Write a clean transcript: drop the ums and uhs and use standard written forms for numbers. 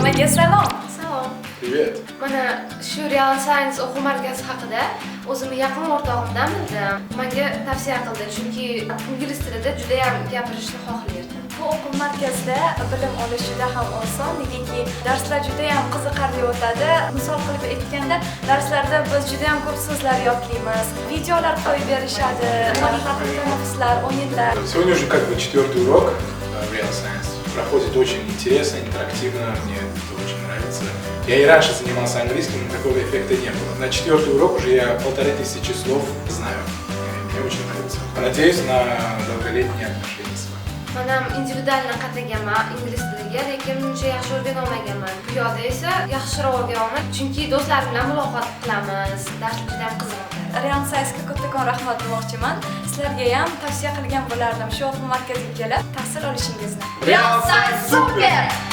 Hammaga salom. Salom. Привет. Mana shu Real Science o'quv markazi haqida o'zimni yaqin o'rtog'imdan bildim. Menga tavsiya qildi, chunki ingliz tilida juda ham gapirishni xohlardim. Bu o'quv markazida bilim olish juda ham oson, negaki darslar juda ham qiziqarli o'tadi. Misol qilib aytganda, darslarda biz juda ham ko'p so'zlar yodlaymiz, videolar qo'yib berishadi, uning haqida tanaffuslar, o'yinlar. Сегодня уже как бы 4-й урок Real Science. Проходит очень интересно, интерактивно, мне это очень нравится. Я и раньше занимался английским, но такого эффекта не было. На 4-й урок уже я 1500 слов знаю. И мне очень нравится. Надеюсь на долголетние отношения с вами. Men ham individualni qatnashganman ingliz tiliga, lekin uncha yaxshi o'rgana olmaganman. Bu yoqda esa yaxshiroq o'rganaman, chunki do'stlarim bilan muloqot qilamiz. Darslar juda ham qiziq. Real Science'ga kattakon rahmat demoqchiman. Sizlarga ham tavsiya qilgan bo'lardim shu o'quv markaziga kelib tahsil olishingizni. Real Science super!